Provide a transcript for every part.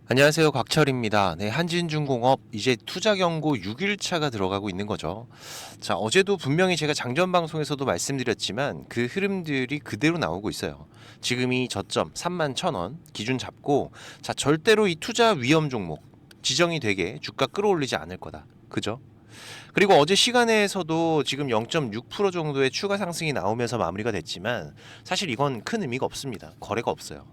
안녕하세요. 곽철입니다. 네, 한진중공업 이제 투자 경고 6일차가 들어가고 있는 거죠. 자, 어제도 분명히 제가 장전 방송에서도 말씀드렸지만 그 흐름들이 그대로 나오고 있어요. 지금 이 저점 31,000원 기준 잡고, 자, 절대로 이 투자 위험 종목 지정이 되게 주가 끌어올리지 않을 거다. 그죠? 그리고 어제 시간에서도 지금 0.6% 정도의 추가 상승이 나오면서 마무리가 됐지만 사실 이건 큰 의미가 없습니다. 거래가 없어요.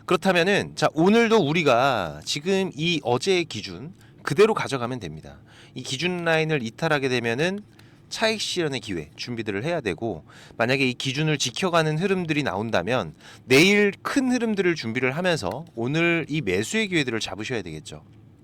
그렇다면은 자, 오늘도 우리가 지금 이 어제의 기준 그대로 가져가면 됩니다. 이 기준 라인을 이탈하게 되면은 차익 실현의 기회 준비들을 해야 되고, 만약에 이 기준을 지켜가는 흐름들이 나온다면 내일 큰 흐름들을 준비를 하면서 오늘 이 매수의 기회들을 잡으셔야 되겠죠.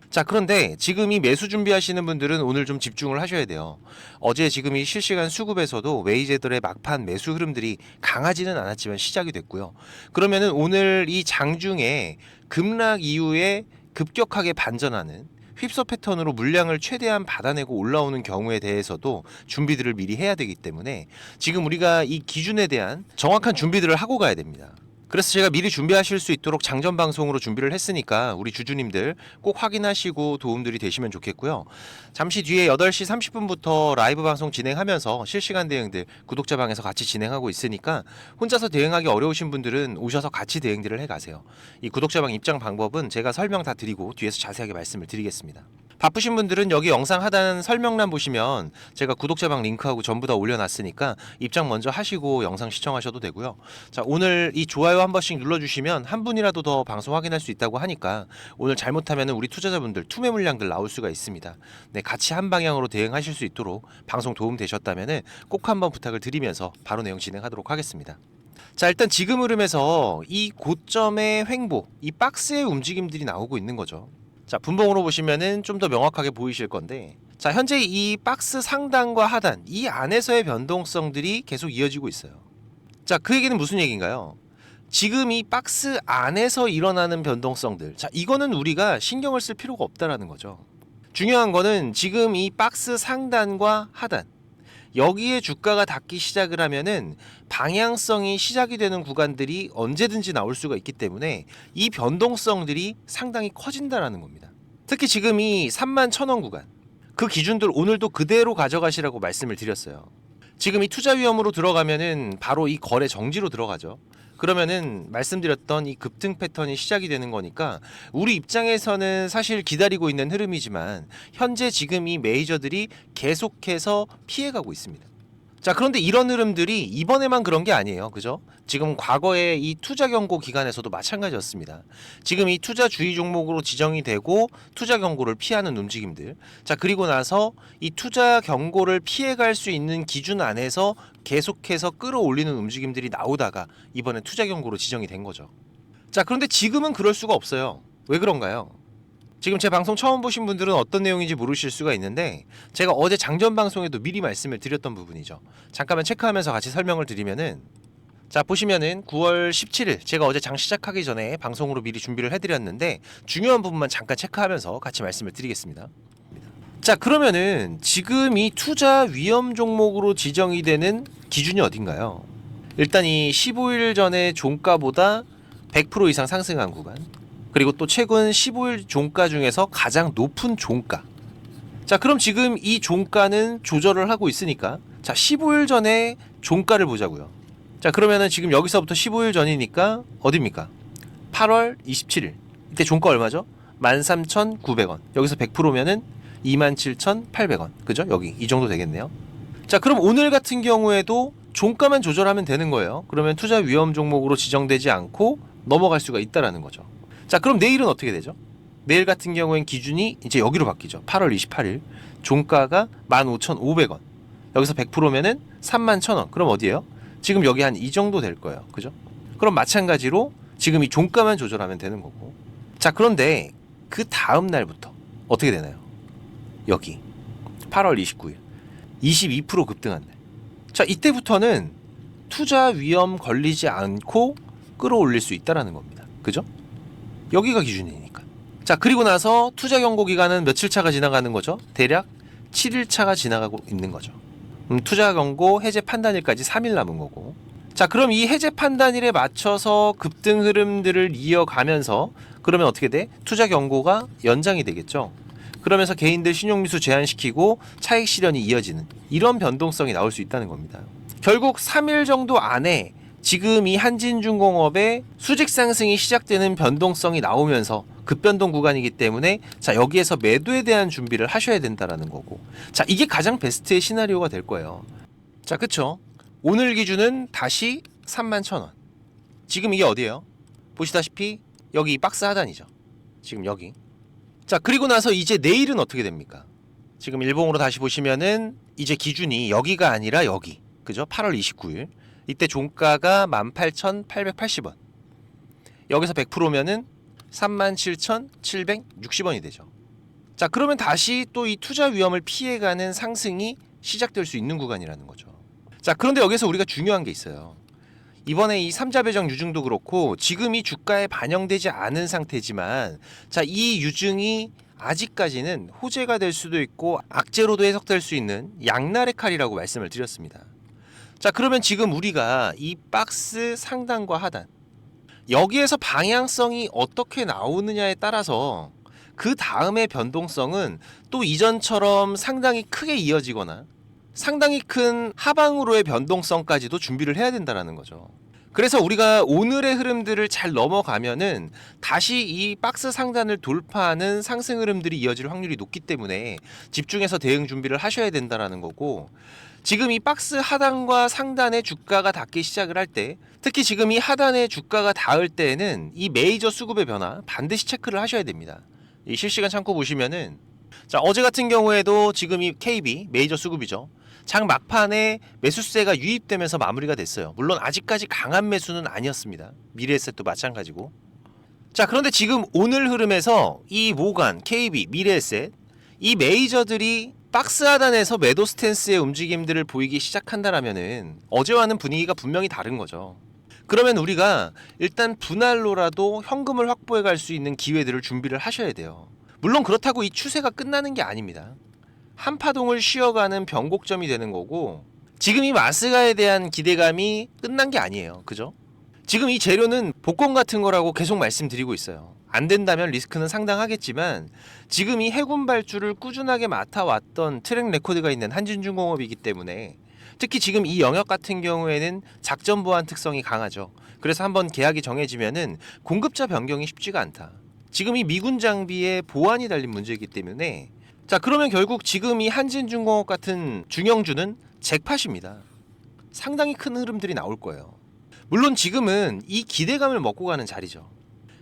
자, 그런데 지금 이 매수 준비하시는 분들은 오늘 좀 집중을 하셔야 돼요. 어제 지금 이 실시간 수급에서도 웨이제들의 막판 매수 흐름들이 강하지는 않았지만 시작이 됐고요. 그러면은 오늘 이 장중에 급락 이후에 급격하게 반전하는 휩서 패턴으로 물량을 최대한 받아내고 올라오는 경우에 대해서도 준비들을 미리 해야 되기 때문에 지금 우리가 이 기준에 대한 정확한 준비들을 하고 가야 됩니다. 그래서 제가 미리 준비하실 수 있도록 장전 방송으로 준비를 했으니까 우리 주주님들 꼭 확인하시고 도움들이 되시면 좋겠고요. 잠시 뒤에 8시 30분부터 라이브 방송 진행하면서 실시간 대응들 구독자 방에서 같이 진행하고 있으니까 혼자서 대응하기 어려우신 분들은 오셔서 같이 대응들을 해가세요. 이 구독자 방 입장 방법은 제가 설명 다 드리고 뒤에서 자세하게 말씀을 드리겠습니다. 바쁘신 분들은 여기 영상 하단 설명란 보시면 제가 구독자방 링크하고 전부 다 올려놨으니까 입장 먼저 하시고 영상 시청하셔도 되고요. 자, 오늘 이 좋아요 한 번씩 눌러주시면 한 분이라도 더 방송 확인할 수 있다고 하니까 오늘 잘못하면 우리 투자자분들 투매 물량들 나올 수가 있습니다. 네, 같이 한 방향으로 대응하실 수 있도록 방송 도움 되셨다면 꼭 한번 부탁을 드리면서 바로 내용 진행하도록 하겠습니다. 자, 일단 지금 흐름에서 이 고점의 횡보, 이 박스의 움직임들이 나오고 있는 거죠. 자, 분봉으로 보시면은 좀 더 명확하게 보이실 건데, 자, 현재 이 박스 상단과 하단 이 안에서의 변동성들이 계속 이어지고 있어요. 자, 그 얘기는 무슨 얘기인가요? 지금 이 박스 안에서 일어나는 변동성들, 자, 이거는 우리가 신경을 쓸 필요가 없다라는 거죠. 중요한 거는 지금 이 박스 상단과 하단 여기에 주가가 닿기 시작을 하면은 방향성이 시작이 되는 구간들이 언제든지 나올 수가 있기 때문에 이 변동성들이 상당히 커진다라는 겁니다. 특히 지금 이 31,000원 구간, 그 기준들 오늘도 그대로 가져가시라고 말씀을 드렸어요. 지금 이 투자 위험으로 들어가면은 바로 이 거래 정지로 들어가죠. 그러면은 말씀드렸던 이 급등 패턴이 시작이 되는 거니까 우리 입장에서는 사실 기다리고 있는 흐름이지만 현재 지금 이 메이저들이 계속해서 피해가고 있습니다. 자, 그런데 이런 흐름들이 이번에만 그런 게 아니에요. 그죠? 지금 과거에 이 투자 경고 기간에서도 마찬가지였습니다. 지금 이 투자 주의 종목으로 지정이 되고 투자 경고를 피하는 움직임들. 자, 그리고 나서 이 투자 경고를 피해갈 수 있는 기준 안에서 계속해서 끌어올리는 움직임들이 나오다가 이번에 투자 경고로 지정이 된 거죠. 자, 그런데 지금은 그럴 수가 없어요. 왜 그런가요? 지금 제 방송 처음 보신 분들은 어떤 내용인지 모르실 수가 있는데 제가 어제 장전 방송에도 미리 말씀을 드렸던 부분이죠. 잠깐만 체크하면서 같이 설명을 드리면은, 자, 보시면은 9월 17일 제가 어제 장 시작하기 전에 방송으로 미리 준비를 해드렸는데 중요한 부분만 잠깐 체크하면서 같이 말씀을 드리겠습니다. 자, 그러면은 지금 이 투자 위험 종목으로 지정이 되는 기준이 어딘가요? 일단 이 15일 전에 종가보다 100% 이상 상승한 구간, 그리고 또 최근 15일 종가 중에서 가장 높은 종가. 자, 그럼 지금 이 종가는 조절을 하고 있으니까 자, 15일 전에 종가를 보자고요. 자, 그러면은 지금 여기서부터 15일 전이니까 어딥니까? 8월 27일. 이때 종가 얼마죠? 13,900원. 여기서 100%면은 27,800원. 그죠? 여기 이 정도 되겠네요. 자, 그럼 오늘 같은 경우에도 종가만 조절하면 되는 거예요. 그러면 투자 위험 종목으로 지정되지 않고 넘어갈 수가 있다라는 거죠. 자, 그럼 내일은 어떻게 되죠? 내일 같은 경우엔 기준이 이제 여기로 바뀌죠. 8월 28일 종가가 15,500원. 여기서 100%면은 31,000원. 그럼 어디예요? 지금 여기 한 이 정도 될 거예요. 그죠? 그럼 마찬가지로 지금 이 종가만 조절하면 되는 거고. 자, 그런데 그 다음 날부터 어떻게 되나요? 여기 8월 29일 22% 급등한 날. 자, 이때부터는 투자 위험 걸리지 않고 끌어올릴 수 있다라는 겁니다. 그죠? 여기가 기준이니까. 자, 그리고 나서 투자 경고 기간은 며칠 차가 지나가는 거죠? 대략 7일 차가 지나가고 있는 거죠. 투자 경고 해제 판단일까지 3일 남은 거고. 자, 그럼 이 해제 판단일에 맞춰서 급등 흐름들을 이어가면서 그러면 어떻게 돼? 투자 경고가 연장이 되겠죠. 그러면서 개인들 신용미수 제한시키고 차익 실현이 이어지는 이런 변동성이 나올 수 있다는 겁니다. 결국 3일 정도 안에 지금 이 한진중공업의 수직 상승이 시작되는 변동성이 나오면서 급변동 구간이기 때문에 자, 여기에서 매도에 대한 준비를 하셔야 된다라는 거고, 자, 이게 가장 베스트의 시나리오가 될 거예요. 자, 그쵸? 오늘 기준은 다시 31,000원. 지금 이게 어디예요? 보시다시피 여기 박스 하단이죠. 지금 여기. 자, 그리고 나서 이제 내일은 어떻게 됩니까? 지금 일봉으로 다시 보시면은 이제 기준이 여기가 아니라 여기. 그죠? 8월 29일. 이때 종가가 18,880원. 여기서 100%면은 37,760원이 되죠. 자, 그러면 다시 또 이 투자 위험을 피해가는 상승이 시작될 수 있는 구간이라는 거죠. 자, 그런데 여기서 우리가 중요한 게 있어요. 이번에 이 삼자 배정 유증도 그렇고 지금 이 주가에 반영되지 않은 상태지만, 자, 이 유증이 아직까지는 호재가 될 수도 있고 악재로도 해석될 수 있는 양날의 칼이라고 말씀을 드렸습니다. 자, 그러면 지금 우리가 이 박스 상단과 하단 여기에서 방향성이 어떻게 나오느냐에 따라서 그 다음의 변동성은 또 이전처럼 상당히 크게 이어지거나 상당히 큰 하방으로의 변동성까지도 준비를 해야 된다는 거죠. 그래서 우리가 오늘의 흐름들을 잘 넘어가면은 다시 이 박스 상단을 돌파하는 상승 흐름들이 이어질 확률이 높기 때문에 집중해서 대응 준비를 하셔야 된다는 거고, 지금 이 박스 하단과 상단의 주가가 닿기 시작을 할 때, 특히 지금 이 하단의 주가가 닿을 때에는 이 메이저 수급의 변화 반드시 체크를 하셔야 됩니다. 이 실시간 창고 보시면은, 자, 어제 같은 경우에도 지금 이 KB 메이저 수급이죠. 장 막판에 매수세가 유입되면서 마무리가 됐어요. 물론 아직까지 강한 매수는 아니었습니다. 미래에셋도 마찬가지고. 자, 그런데 지금 오늘 흐름에서 이 모간, KB, 미래에셋 이 메이저들이 박스 하단에서 매도 스탠스의 움직임들을 보이기 시작한다라면은 어제와는 분위기가 분명히 다른 거죠. 그러면 우리가 일단 분할로라도 현금을 확보해 갈 수 있는 기회들을 준비를 하셔야 돼요. 물론 그렇다고 이 추세가 끝나는 게 아닙니다. 한파동을 쉬어가는 변곡점이 되는 거고, 지금 이 마스가에 대한 기대감이 끝난 게 아니에요. 그죠? 지금 이 재료는 복권 같은 거라고 계속 말씀드리고 있어요. 안 된다면 리스크는 상당하겠지만 지금 이 해군 발주를 꾸준하게 맡아왔던 트랙 레코드가 있는 한진중공업이기 때문에, 특히 지금 이 영역 같은 경우에는 작전 보완 특성이 강하죠. 그래서 한번 계약이 정해지면은 공급자 변경이 쉽지가 않다. 지금 이 미군 장비에 보완이 달린 문제이기 때문에, 자, 그러면 결국 지금 이 한진중공업 같은 중형주는 잭팟입니다. 상당히 큰 흐름들이 나올 거예요. 물론 지금은 이 기대감을 먹고 가는 자리죠.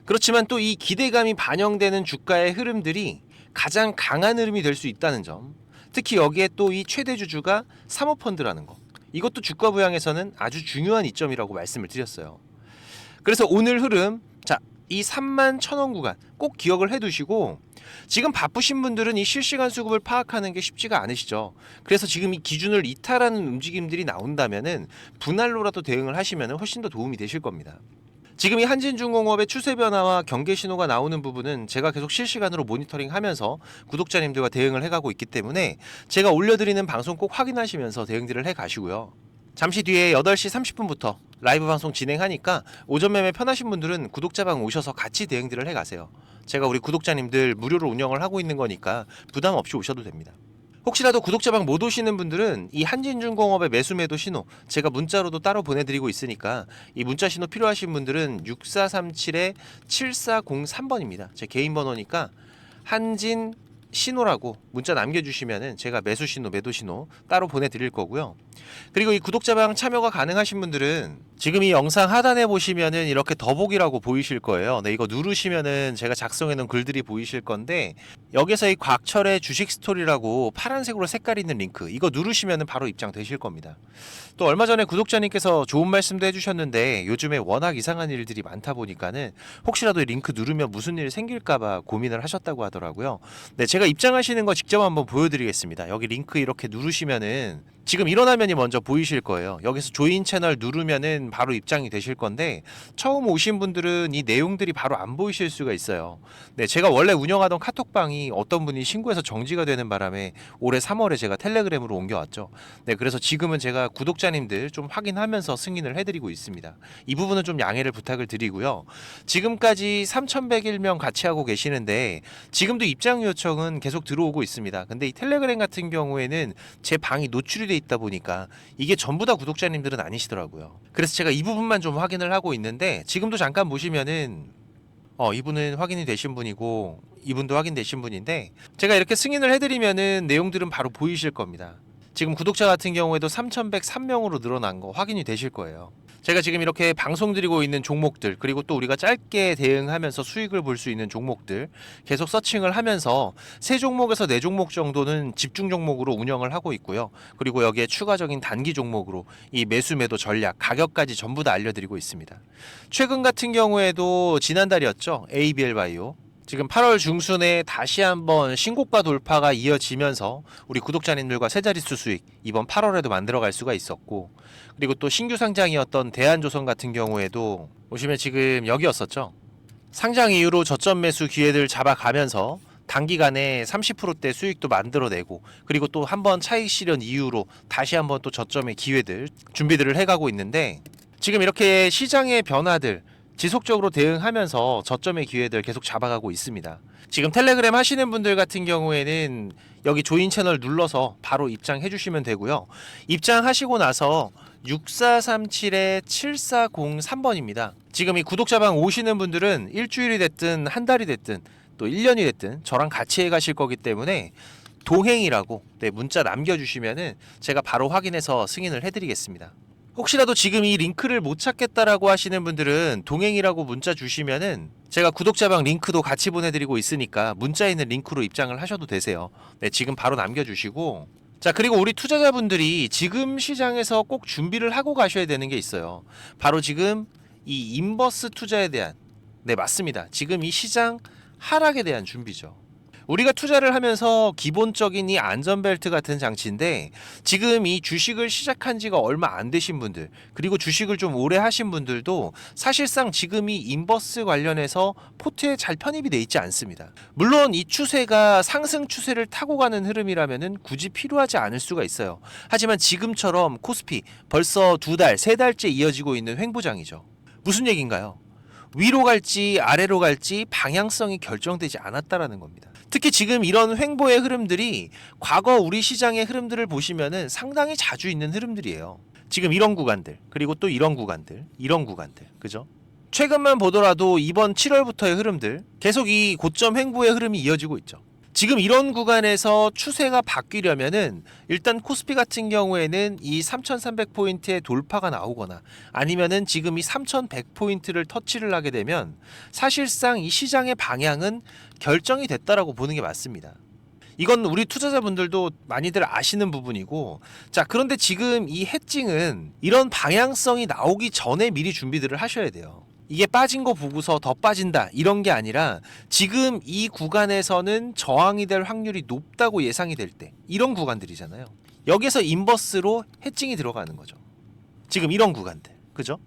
그렇지만 또 이 기대감이 반영되는 주가의 흐름들이 가장 강한 흐름이 될 수 있다는 점, 특히 여기에 또 이 최대 주주가 사모펀드라는 거, 이것도 주가 부양에서는 아주 중요한 이점이라고 말씀을 드렸어요. 그래서 오늘 흐름, 자, 이 31,000원 구간 꼭 기억을 해두시고, 지금 바쁘신 분들은 이 실시간 수급을 파악하는 게 쉽지가 않으시죠. 그래서 지금 이 기준을 이탈하는 움직임들이 나온다면은 분할로라도 대응을 하시면 훨씬 더 도움이 되실 겁니다. 지금 이 한진중공업의 추세 변화와 경계 신호가 나오는 부분은 제가 계속 실시간으로 모니터링하면서 구독자님들과 대응을 해가고 있기 때문에 제가 올려드리는 방송 꼭 확인하시면서 대응들을 해가시고요. 잠시 뒤에 8시 30분부터 라이브 방송 진행하니까 오전 매매 편하신 분들은 구독자방 오셔서 같이 대응들을 해가세요. 제가 우리 구독자님들 무료로 운영을 하고 있는 거니까 부담 없이 오셔도 됩니다. 혹시라도 구독자방 못 오시는 분들은 이 한진중공업의 매수 매도 신호 제가 문자로도 따로 보내드리고 있으니까 이 문자 신호 필요하신 분들은 6437-7403번입니다. 제 개인 번호니까 한진 신호라고 문자 남겨주시면은 제가 매수 신호, 매도 신호 따로 보내드릴 거고요. 그리고 이 구독자방 참여가 가능하신 분들은 지금 이 영상 하단에 보시면은 이렇게 더보기라고 보이실 거예요. 네, 이거 누르시면은 제가 작성해 놓은 글들이 보이실 건데, 여기서 이 곽철의 주식 스토리라고 파란색으로 색깔 있는 링크, 이거 누르시면은 바로 입장되실 겁니다. 또 얼마 전에 구독자님께서 좋은 말씀도 해주셨는데, 요즘에 워낙 이상한 일들이 많다 보니까는 혹시라도 이 링크 누르면 무슨 일 생길까봐 고민을 하셨다고 하더라고요. 네, 제가 입장하시는 거 직접 한번 보여드리겠습니다. 여기 링크 이렇게 누르시면은 지금 이런 화면이 먼저 보이실 거예요. 여기서 조인 채널 누르면은 바로 입장이 되실 건데 처음 오신 분들은 이 내용들이 바로 안 보이실 수가 있어요. 네, 제가 원래 운영하던 카톡방이 어떤 분이 신고해서 정지가 되는 바람에 올해 3월에 제가 텔레그램으로 옮겨왔죠. 네, 그래서 지금은 제가 구독자님들 좀 확인하면서 승인을 해드리고 있습니다. 이 부분은 좀 양해를 부탁을 드리고요. 지금까지 3,101명 같이 하고 계시는데 지금도 입장 요청은 계속 들어오고 있습니다. 근데 이 텔레그램 같은 경우에는 제 방이 노출이 돼 있다 보니까 이게 전부 다 구독자님들은 아니시더라고요. 그래서 제가 이 부분만 좀 확인을 하고 있는데 지금도 잠깐 보시면은 이분은 확인이 되신 분이고 이분도 확인되신 분인데 제가 이렇게 승인을 해드리면은 내용들은 바로 보이실 겁니다. 지금 구독자 같은 경우에도 3,103명으로 늘어난 거 확인이 되실 거예요. 제가 지금 이렇게 방송 드리고 있는 종목들 그리고 또 우리가 짧게 대응하면서 수익을 볼 수 있는 종목들 계속 서칭을 하면서 세 종목에서 네 종목 정도는 집중 종목으로 운영을 하고 있고요. 그리고 여기에 추가적인 단기 종목으로 이 매수 매도 전략 가격까지 전부 다 알려드리고 있습니다. 최근 같은 경우에도 지난달이었죠. ABL 바이오 지금 8월 중순에 다시 한번 신고가 돌파가 이어지면서 우리 구독자님들과 세 자릿수 수익 이번 8월에도 만들어갈 수가 있었고 그리고 또 신규 상장이었던 대한조선 같은 경우에도 보시면 지금 여기였었죠. 상장 이후로 저점 매수 기회들 잡아가면서 단기간에 30%대 수익도 만들어내고 그리고 또 한번 차익 실현 이후로 다시 한번 또 저점의 기회들 준비들을 해가고 있는데 지금 이렇게 시장의 변화들 지속적으로 대응하면서 저점의 기회들 계속 잡아가고 있습니다. 지금 텔레그램 하시는 분들 같은 경우에는 여기 조인 채널 눌러서 바로 입장해 주시면 되고요. 입장하시고 나서 6437-7403번입니다. 지금 이 구독자방 오시는 분들은 일주일이 됐든 한 달이 됐든 또 1년이 됐든 저랑 같이 해 가실 거기 때문에 동행이라고 문자 남겨주시면은 제가 바로 확인해서 승인을 해드리겠습니다. 혹시라도 지금 이 링크를 못 찾겠다라고 하시는 분들은 동행이라고 문자 주시면은 제가 구독자방 링크도 같이 보내드리고 있으니까 문자에 있는 링크로 입장을 하셔도 되세요. 네, 지금 바로 남겨주시고 자 그리고 우리 투자자분들이 지금 시장에서 꼭 준비를 하고 가셔야 되는 게 있어요. 바로 지금 이 인버스 투자에 대한 네 맞습니다. 지금 이 시장 하락에 대한 준비죠. 우리가 투자를 하면서 기본적인 이 안전벨트 같은 장치인데 지금 이 주식을 시작한 지가 얼마 안 되신 분들 그리고 주식을 좀 오래 하신 분들도 사실상 지금 이 인버스 관련해서 포트에 잘 편입이 돼 있지 않습니다. 물론 이 추세가 상승 추세를 타고 가는 흐름이라면은 굳이 필요하지 않을 수가 있어요. 하지만 지금처럼 코스피 벌써 2달, 3달째 이어지고 있는 횡보장이죠. 무슨 얘기인가요? 위로 갈지 아래로 갈지 방향성이 결정되지 않았다라는 겁니다. 특히 지금 이런 횡보의 흐름들이 과거 우리 시장의 흐름들을 보시면은 상당히 자주 있는 흐름들이에요. 지금 이런 구간들, 그리고 또 이런 구간들, 그죠? 최근만 보더라도 이번 7월부터의 흐름들, 계속 이 고점 횡보의 흐름이 이어지고 있죠. 지금 이런 구간에서 추세가 바뀌려면은 일단 코스피 같은 경우에는 이 3,300포인트의 돌파가 나오거나 아니면은 지금 이 3,100포인트를 터치를 하게 되면 사실상 이 시장의 방향은 결정이 됐다라고 보는 게 맞습니다. 이건 우리 투자자분들도 많이들 아시는 부분이고 자 그런데 지금 이 해칭은 이런 방향성이 나오기 전에 미리 준비들을 하셔야 돼요. 이게 빠진 거 보고서 더 빠진다 이런 게 아니라 지금 이 구간에서는 저항이 될 확률이 높다고 예상이 될 때 이런 구간들이잖아요. 여기서 인버스로 해칭이 들어가는 거죠. 지금 이런 구간들 그죠?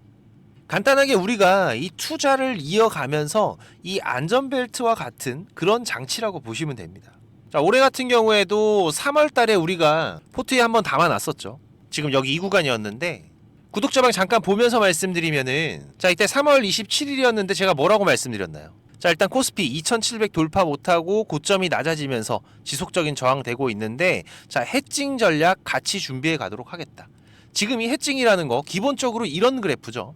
간단하게 우리가 이 투자를 이어가면서 이 안전벨트와 같은 그런 장치라고 보시면 됩니다. 자 올해 같은 경우에도 3월 달에 우리가 포트에 한번 담아놨었죠. 지금 여기 이 구간이었는데 구독자방 잠깐 보면서 말씀드리면은 자 이때 3월 27일이었는데 제가 뭐라고 말씀드렸나요? 자 일단 코스피 2700 돌파 못하고 고점이 낮아지면서 지속적인 저항되고 있는데 자 해칭 전략 같이 준비해 가도록 하겠다. 지금 이 해칭이라는 거 기본적으로 이런 그래프죠.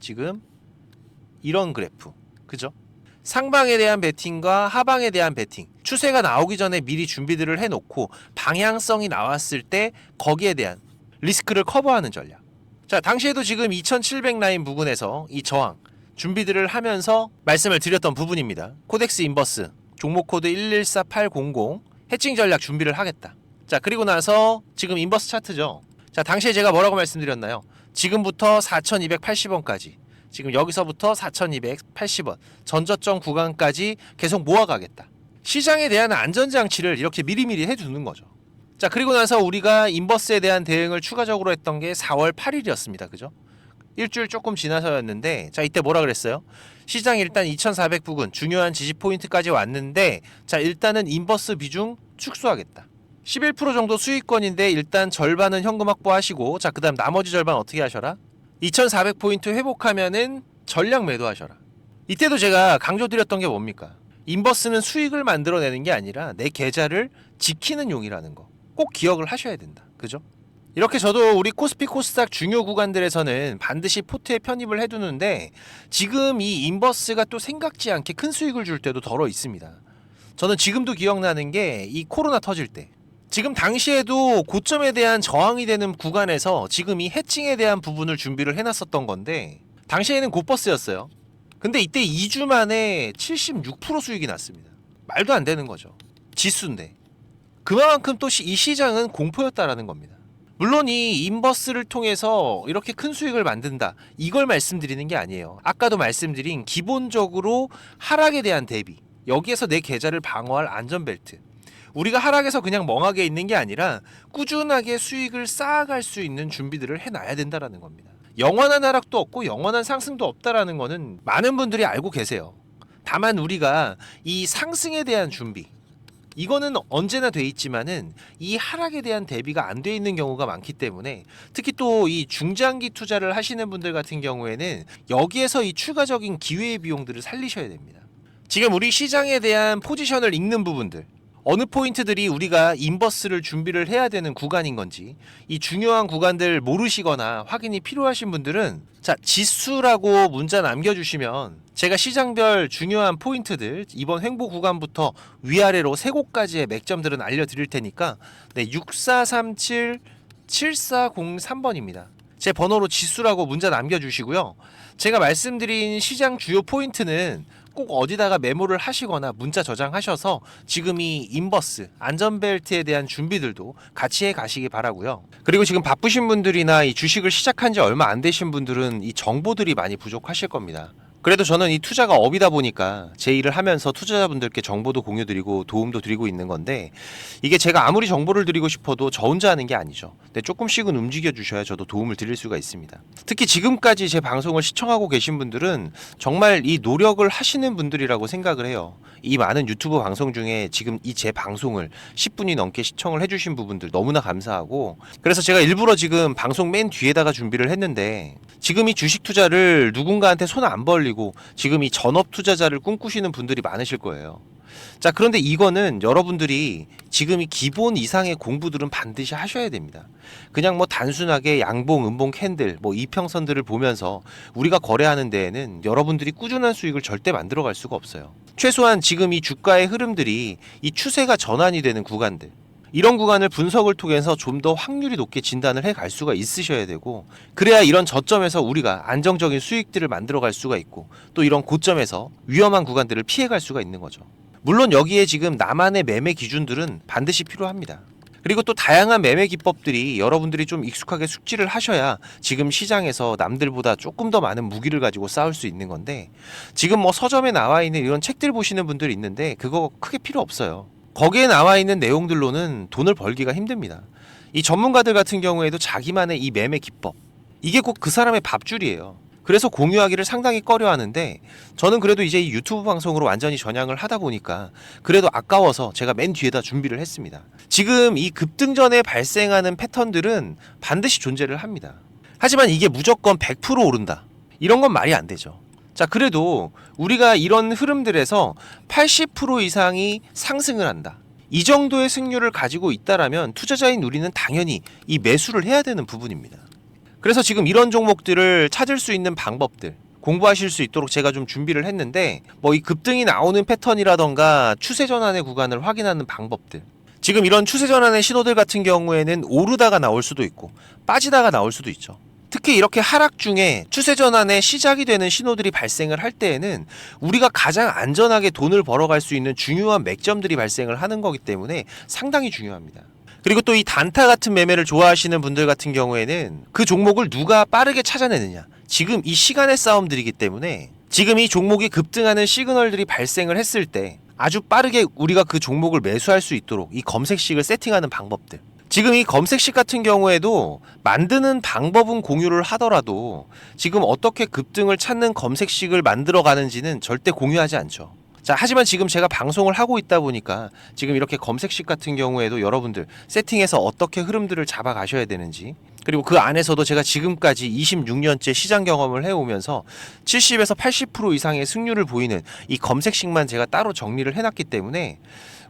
지금 이런 그래프 그죠? 상방에 대한 베팅과 하방에 대한 베팅 추세가 나오기 전에 미리 준비들을 해놓고 방향성이 나왔을 때 거기에 대한 리스크를 커버하는 전략. 자, 당시에도 지금 2700 라인 부근에서 이 저항 준비들을 하면서 말씀을 드렸던 부분입니다. 코덱스 인버스 종목 코드 114800 해칭 전략 준비를 하겠다. 자, 그리고 나서 지금 인버스 차트죠. 자, 당시에 제가 뭐라고 말씀드렸나요? 지금부터 4280원까지 지금 여기서부터 4280원 전저점 구간까지 계속 모아가겠다. 시장에 대한 안전장치를 이렇게 미리미리 해두는 거죠. 자, 그리고 나서 우리가 인버스에 대한 대응을 추가적으로 했던 게 4월 8일이었습니다. 그죠? 일주일 조금 지나서였는데, 자, 이때 뭐라 그랬어요? 시장 일단 2400 부근 중요한 지지 포인트까지 왔는데, 자, 일단은 인버스 비중 축소하겠다. 11% 정도 수익권인데 일단 절반은 현금 확보하시고, 자, 그다음 나머지 절반 어떻게 하셔라? 2400 포인트 회복하면은 전량 매도하셔라. 이때도 제가 강조드렸던 게 뭡니까? 인버스는 수익을 만들어내는 게 아니라 내 계좌를 지키는 용이라는 거 꼭 기억을 하셔야 된다. 그죠? 이렇게 저도 우리 코스피 코스닥 중요 구간들에서는 반드시 포트에 편입을 해두는데, 지금 이 인버스가 또 생각지 않게 큰 수익을 줄 때도 덜어 있습니다. 저는 지금도 기억나는 게 이 코로나 터질 때, 지금 당시에도 고점에 대한 저항이 되는 구간에서 지금 이 해칭에 대한 부분을 준비를 해놨었던 건데, 당시에는 곧버스였어요. 근데 이때 2주 만에 76% 수익이 났습니다. 말도 안 되는 거죠. 지수인데. 그만큼 또 이 시장은 공포였다라는 겁니다. 물론 이 인버스를 통해서 이렇게 큰 수익을 만든다, 이걸 말씀드리는 게 아니에요. 아까도 말씀드린 기본적으로 하락에 대한 대비, 여기에서 내 계좌를 방어할 안전벨트, 우리가 하락에서 그냥 멍하게 있는 게 아니라 꾸준하게 수익을 쌓아갈 수 있는 준비들을 해놔야 된다라는 겁니다. 영원한 하락도 없고 영원한 상승도 없다라는 거는 많은 분들이 알고 계세요. 다만 우리가 이 상승에 대한 준비, 이거는 언제나 돼 있지만은 이 하락에 대한 대비가 안 돼 있는 경우가 많기 때문에, 특히 또 이 중장기 투자를 하시는 분들 같은 경우에는 여기에서 이 추가적인 기회의 비용들을 살리셔야 됩니다. 지금 우리 시장에 대한 포지션을 읽는 부분들, 어느 포인트들이 우리가 인버스를 준비를 해야 되는 구간인 건지, 이 중요한 구간들 모르시거나 확인이 필요하신 분들은, 자, 지수라고 문자 남겨주시면 제가 시장별 중요한 포인트들 이번 횡보 구간부터 위아래로 세 곳까지의 맥점들은 알려드릴 테니까, 네, 6437-7403번입니다. 제 번호로 지수라고 문자 남겨주시고요. 제가 말씀드린 시장 주요 포인트는 꼭 어디다가 메모를 하시거나 문자 저장하셔서 지금 이 인버스 안전벨트에 대한 준비들도 같이 해 가시기 바라고요. 그리고 지금 바쁘신 분들이나 이 주식을 시작한 지 얼마 안 되신 분들은 이 정보들이 많이 부족하실 겁니다. 그래도 저는 이 투자가 업이다 보니까 제 일을 하면서 투자자분들께 정보도 공유드리고 도움도 드리고 있는 건데, 이게 제가 아무리 정보를 드리고 싶어도 저 혼자 하는 게 아니죠. 근데 조금씩은 움직여 주셔야 저도 도움을 드릴 수가 있습니다. 특히 지금까지 제 방송을 시청하고 계신 분들은 정말 이 노력을 하시는 분들이라고 생각을 해요. 이 많은 유튜브 방송 중에 지금 이 제 방송을 10분이 넘게 시청을 해주신 부분들 너무나 감사하고, 그래서 제가 일부러 지금 방송 맨 뒤에다가 준비를 했는데, 지금 이 주식 투자를 누군가한테 손 안 벌리고 지금 이 전업 투자자를 꿈꾸시는 분들이 많으실 거예요. 자, 그런데 이거는 여러분들이 지금 이 기본 이상의 공부들은 반드시 하셔야 됩니다. 그냥 뭐 단순하게 양봉, 음봉, 캔들, 뭐 이평선들을 보면서 우리가 거래하는 데에는 여러분들이 꾸준한 수익을 절대 만들어갈 수가 없어요. 최소한 지금 이 주가의 흐름들이 이 추세가 전환이 되는 구간들, 이런 구간을 분석을 통해서 좀 더 확률이 높게 진단을 해 갈 수가 있으셔야 되고, 그래야 이런 저점에서 우리가 안정적인 수익들을 만들어 갈 수가 있고, 또 이런 고점에서 위험한 구간들을 피해 갈 수가 있는 거죠. 물론 여기에 지금 나만의 매매 기준들은 반드시 필요합니다. 그리고 또 다양한 매매 기법들이 여러분들이 좀 익숙하게 숙지를 하셔야 지금 시장에서 남들보다 조금 더 많은 무기를 가지고 싸울 수 있는 건데, 지금 뭐 서점에 나와 있는 이런 책들 보시는 분들이 있는데 그거 크게 필요 없어요. 거기에 나와 있는 내용들로는 돈을 벌기가 힘듭니다. 이 전문가들 같은 경우에도 자기만의 이 매매 기법, 이게 꼭 그 사람의 밥줄이에요. 그래서 공유하기를 상당히 꺼려하는데, 저는 그래도 이제 이 유튜브 방송으로 완전히 전향을 하다 보니까 그래도 아까워서 제가 맨 뒤에다 준비를 했습니다. 지금 이 급등 전에 발생하는 패턴들은 반드시 존재를 합니다. 하지만 이게 무조건 100% 오른다, 이런 건 말이 안 되죠. 자, 그래도 우리가 이런 흐름들에서 80% 이상이 상승을 한다, 이 정도의 승률을 가지고 있다라면 투자자인 우리는 당연히 이 매수를 해야 되는 부분입니다. 그래서 지금 이런 종목들을 찾을 수 있는 방법들 공부하실 수 있도록 제가 좀 준비를 했는데, 뭐 이 급등이 나오는 패턴이라던가 추세 전환의 구간을 확인하는 방법들, 지금 이런 추세 전환의 신호들 같은 경우에는 오르다가 나올 수도 있고 빠지다가 나올 수도 있죠. 특히 이렇게 하락 중에 추세 전환의 시작이 되는 신호들이 발생을 할 때에는 우리가 가장 안전하게 돈을 벌어갈 수 있는 중요한 맥점들이 발생을 하는 거기 때문에 상당히 중요합니다. 그리고 또 이 단타 같은 매매를 좋아하시는 분들 같은 경우에는 그 종목을 누가 빠르게 찾아내느냐, 지금 이 시간의 싸움들이기 때문에 지금 이 종목이 급등하는 시그널들이 발생을 했을 때 아주 빠르게 우리가 그 종목을 매수할 수 있도록 이 검색식을 세팅하는 방법들, 지금 이 검색식 같은 경우에도 만드는 방법은 공유를 하더라도 지금 어떻게 급등을 찾는 검색식을 만들어 가는지는 절대 공유하지 않죠. 자, 하지만 지금 제가 방송을 하고 있다 보니까 지금 이렇게 검색식 같은 경우에도 여러분들 세팅해서 어떻게 흐름들을 잡아 가셔야 되는지, 그리고 그 안에서도 제가 지금까지 26년째 시장 경험을 해오면서 70에서 80% 이상의 승률을 보이는 이 검색식만 제가 따로 정리를 해놨기 때문에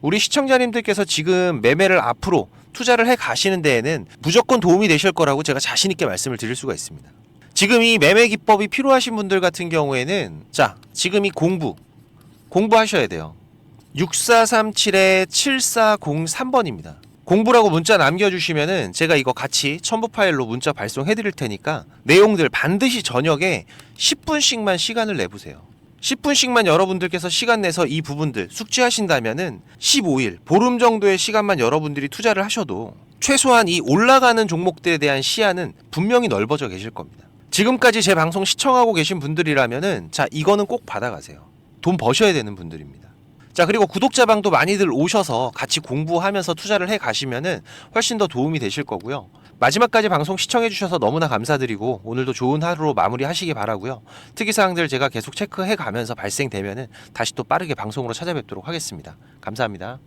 우리 시청자님들께서 지금 매매를 앞으로 투자를 해 가시는 데에는 무조건 도움이 되실 거라고 제가 자신 있게 말씀을 드릴 수가 있습니다. 지금 이 매매 기법이 필요하신 분들 같은 경우에는, 자, 지금 이 공부하셔야 돼요. 6437-7403번입니다. 공부라고 문자 남겨주시면은 제가 이거 같이 첨부 파일로 문자 발송해 드릴 테니까 내용들 반드시 저녁에 10분씩만 시간을 내보세요. 10분씩만 여러분들께서 시간 내서 이 부분들 숙지하신다면은 15일, 보름 정도의 시간만 여러분들이 투자를 하셔도 최소한 이 올라가는 종목들에 대한 시야는 분명히 넓어져 계실 겁니다. 지금까지 제 방송 시청하고 계신 분들이라면은, 자, 이거는 꼭 받아가세요. 돈 버셔야 되는 분들입니다. 자, 그리고 구독자방도 많이들 오셔서 같이 공부하면서 투자를 해 가시면은 훨씬 더 도움이 되실 거고요. 마지막까지 방송 시청해 주셔서 너무나 감사드리고 오늘도 좋은 하루로 마무리하시기 바라고요. 특이사항들 제가 계속 체크해 가면서 발생되면은 다시 또 빠르게 방송으로 찾아뵙도록 하겠습니다. 감사합니다.